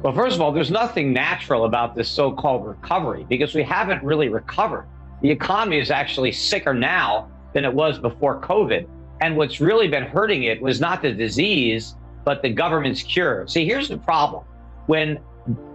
Well, first of all, there's nothing natural about this so-called recovery because we haven't really recovered. The economy is actually sicker now than it was before COVID. And what's really been hurting it was not the disease, but the government's cure. See, here's the problem. When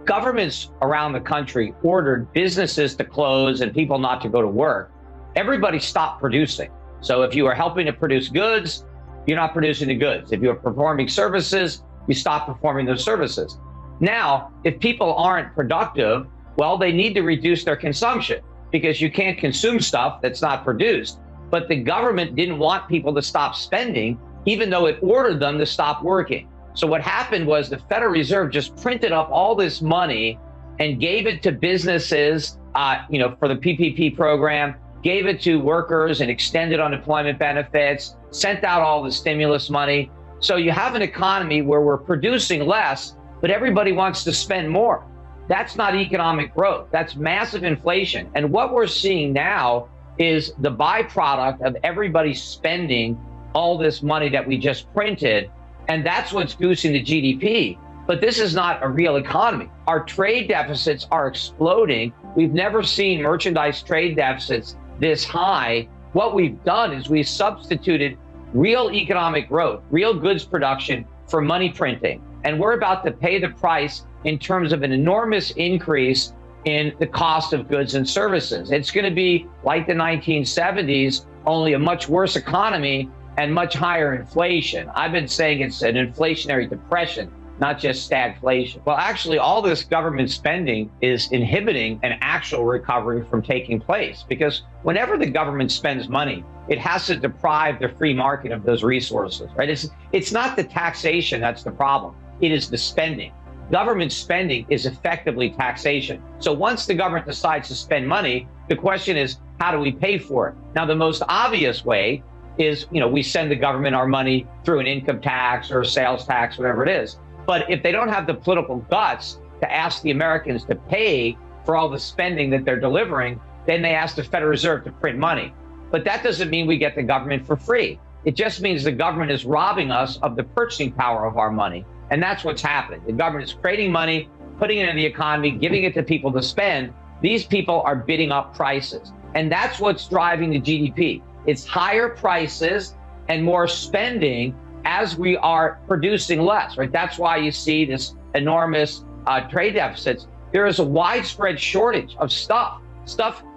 governments around the country ordered businesses to close and people not to go to work, everybody stopped producing. So if you are helping to produce goods, you're not producing the goods. If you're performing services, you stop performing those services. Now, if people aren't productive, well, they need to reduce their consumption because you can't consume stuff that's not produced. But the government didn't want people to stop spending, even though it ordered them to stop working. So what happened was the Federal Reserve just printed up all this money and gave it to businesses, for the PPP program, gave it to workers and extended unemployment benefits, sent out all the stimulus money. So you have an economy where we're producing less, but everybody wants to spend more. That's not economic growth. That's massive inflation. And what we're seeing now is the byproduct of everybody spending all this money that we just printed. And that's what's boosting the GDP. But this is not a real economy. Our trade deficits are exploding. We've never seen merchandise trade deficits this high. What we've done is we substituted real economic growth, real goods production for money printing. And we're about to pay the price in terms of an enormous increase in the cost of goods and services. It's going to be like the 1970s, only a much worse economy and much higher inflation. I've been saying it's an inflationary depression, not just stagflation. Well, actually, all this government spending is inhibiting an actual recovery from taking place, because whenever the government spends money, it has to deprive the free market of those resources, right? It's not the taxation that's the problem. It is the spending. Government spending is effectively taxation. So once the government decides to spend money, the question is, how do we pay for it? Now, the most obvious way is, we send the government our money through an income tax or a sales tax, whatever it is. But if they don't have the political guts to ask the Americans to pay for all the spending that they're delivering, then they ask the Federal Reserve to print money. But that doesn't mean we get the government for free. It just means the government is robbing us of the purchasing power of our money. And that's what's happening. The government is creating money, putting it in the economy, giving it to people to spend. These people are bidding up prices. And that's what's driving the GDP. It's higher prices and more spending as we are producing less, right? That's why you see this enormous trade deficits. There is a widespread shortage of stuff.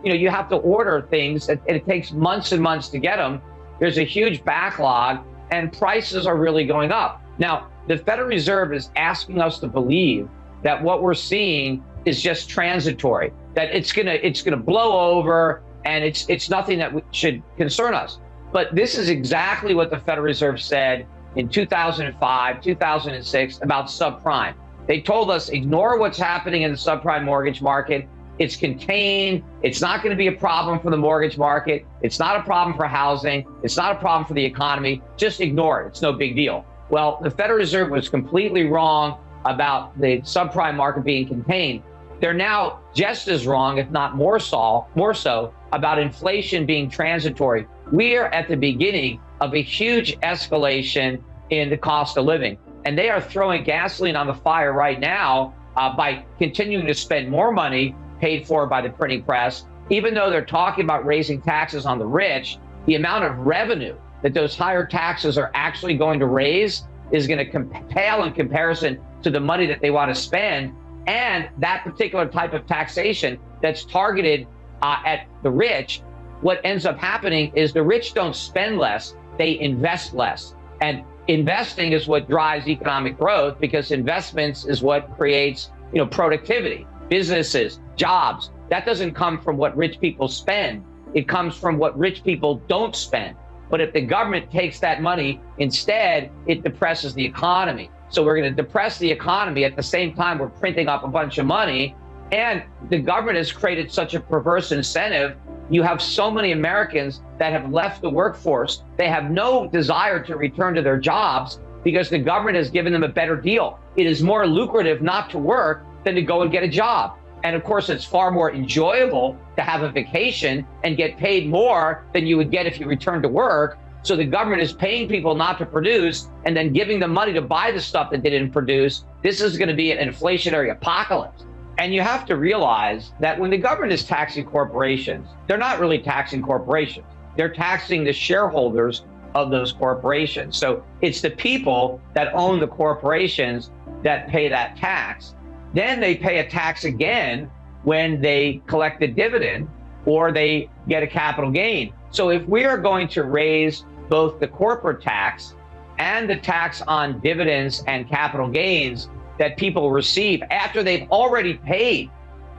You have to order things and it takes months and months to get them. There's a huge backlog and prices are really going up. Now, the Federal Reserve is asking us to believe that what we're seeing is just transitory, that it's gonna blow over and it's nothing that should concern us. But this is exactly what the Federal Reserve said in 2005, 2006 about subprime. They told us, ignore what's happening in the subprime mortgage market. It's contained. It's not going to be a problem for the mortgage market. It's not a problem for housing. It's not a problem for the economy. Just ignore it. It's no big deal. Well, the Federal Reserve was completely wrong about the subprime market being contained. They're now just as wrong, if not more so, about inflation being transitory. We are at the beginning of a huge escalation in the cost of living, and they are throwing gasoline on the fire right now by continuing to spend more money paid for by the printing press. Even though they're talking about raising taxes on the rich, the amount of revenue that those higher taxes are actually going to raise is going to pale in comparison to the money that they want to spend. And that particular type of taxation that's targeted at the rich, what ends up happening is the rich don't spend less, they invest less. And investing is what drives economic growth, because investments is what creates, productivity, businesses, jobs. That doesn't come from what rich people spend. It comes from what rich people don't spend. But if the government takes that money, instead, it depresses the economy. So we're going to depress the economy at the same time we're printing up a bunch of money. And the government has created such a perverse incentive. You have so many Americans that have left the workforce. They have no desire to return to their jobs because the government has given them a better deal. It is more lucrative not to work than to go and get a job. And of course, it's far more enjoyable to have a vacation and get paid more than you would get if you returned to work. So the government is paying people not to produce and then giving them money to buy the stuff that they didn't produce. This is going to be an inflationary apocalypse. And you have to realize that when the government is taxing corporations, they're not really taxing corporations. They're taxing the shareholders of those corporations. So it's the people that own the corporations that pay that tax. Then they pay a tax again when they collect a dividend or they get a capital gain. So if we are going to raise both the corporate tax and the tax on dividends and capital gains that people receive after they've already paid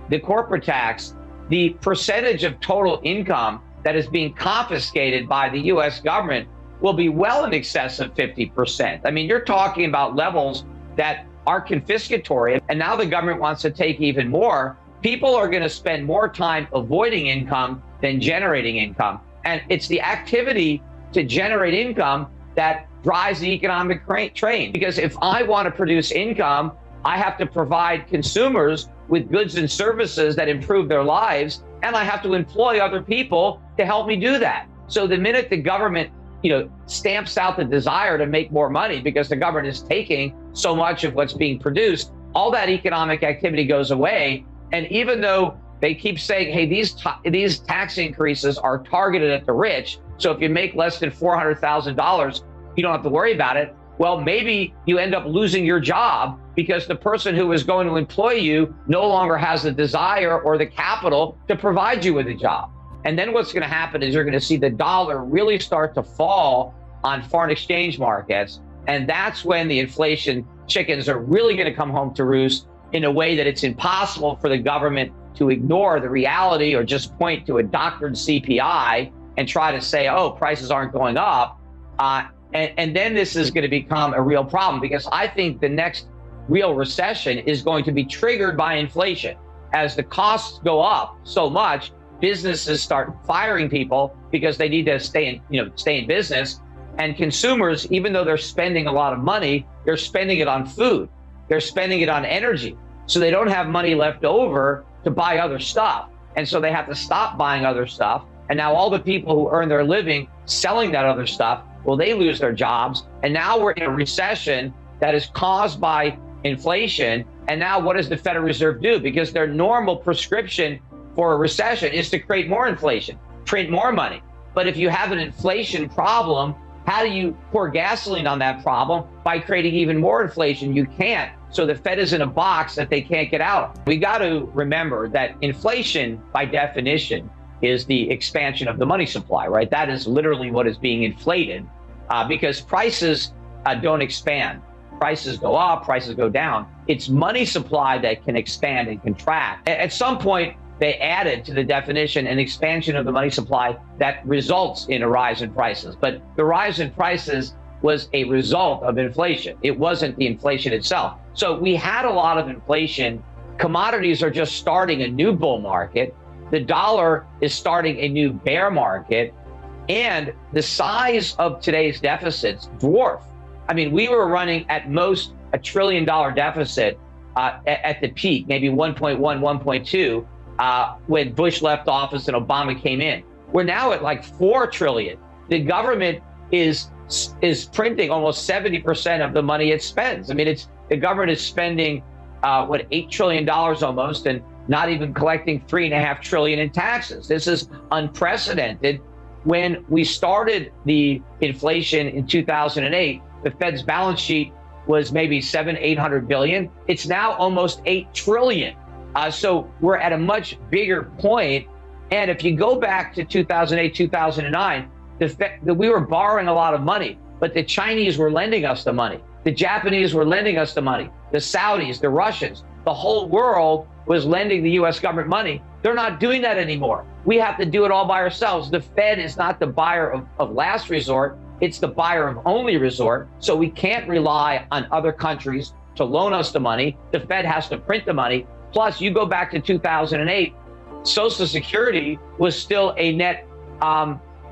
the corporate tax, the percentage of total income that is being confiscated by the US government will be well in excess of 50%. I mean, you're talking about levels that are confiscatory, and now the government wants to take even more. People are going to spend more time avoiding income than generating income. And it's the activity to generate income that drives the economic train. Because if I want to produce income, I have to provide consumers with goods and services that improve their lives, and I have to employ other people to help me do that. So the minute the government, stamps out the desire to make more money because the government is taking so much of what's being produced, all that economic activity goes away. And even though they keep saying, hey, these tax increases are targeted at the rich, so if you make less than $400,000, you don't have to worry about it. Well, maybe you end up losing your job because the person who is going to employ you no longer has the desire or the capital to provide you with a job. And then what's going to happen is you're going to see the dollar really start to fall on foreign exchange markets. And that's when the inflation chickens are really going to come home to roost in a way that it's impossible for the government to ignore the reality or just point to a doctored CPI and try to say, oh, prices aren't going up. And then this is going to become a real problem, because I think the next real recession is going to be triggered by inflation. As the costs go up so much, businesses start firing people because they need to stay in business. And consumers, even though they're spending a lot of money, they're spending it on food. They're spending it on energy. So they don't have money left over to buy other stuff. And so they have to stop buying other stuff. And now all the people who earn their living selling that other stuff, well, they lose their jobs. And now we're in a recession that is caused by inflation. And now what does the Federal Reserve do? Because their normal prescription for a recession is to create more inflation, print more money. But if you have an inflation problem, how do you pour gasoline on that problem? By creating even more inflation. You can't. So the Fed is in a box that they can't get out. We got to remember that inflation, by definition, is the expansion of the money supply, right? That is literally what is being inflated, because prices don't expand. Prices go up, prices go down. It's money supply that can expand and contract. At some point, they added to the definition an expansion of the money supply that results in a rise in prices. But the rise in prices was a result of inflation. It wasn't the inflation itself. So we had a lot of inflation. Commodities are just starting a new bull market. The dollar is starting a new bear market. And the size of today's deficits dwarf. I mean, we were running at most $1 trillion deficit at the peak, maybe 1.1, 1.2. When Bush left office and Obama came in. We're now at like 4 trillion. The government is printing almost 70% of the money it spends. I mean, the government is spending $8 trillion almost, and not even collecting $3.5 trillion in taxes. This is unprecedented. When we started the inflation in 2008, the Fed's balance sheet was maybe 800 billion. It's now almost 8 trillion. So we're at a much bigger point. And if you go back to 2008, 2009, we were borrowing a lot of money, but the Chinese were lending us the money. The Japanese were lending us the money. The Saudis, the Russians, the whole world was lending the US government money. They're not doing that anymore. We have to do it all by ourselves. The Fed is not the buyer of last resort. It's the buyer of only resort. So we can't rely on other countries to loan us the money. The Fed has to print the money. Plus, you go back to 2008, Social Security was still a net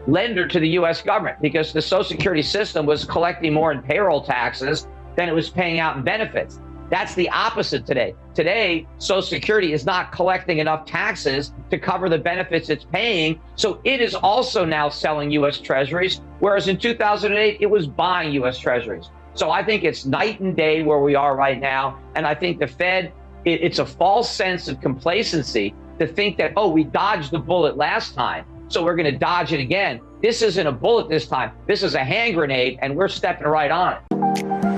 lender to the US government, because the Social Security system was collecting more in payroll taxes than it was paying out in benefits. That's the opposite today. Today, Social Security is not collecting enough taxes to cover the benefits it's paying. So it is also now selling U.S. Treasuries, whereas in 2008, it was buying U.S. Treasuries. So I think it's night and day where we are right now. And I think the Fed, it's a false sense of complacency to think that, oh, we dodged the bullet last time, so we're going to dodge it again. This isn't a bullet this time. This is a hand grenade, and we're stepping right on it.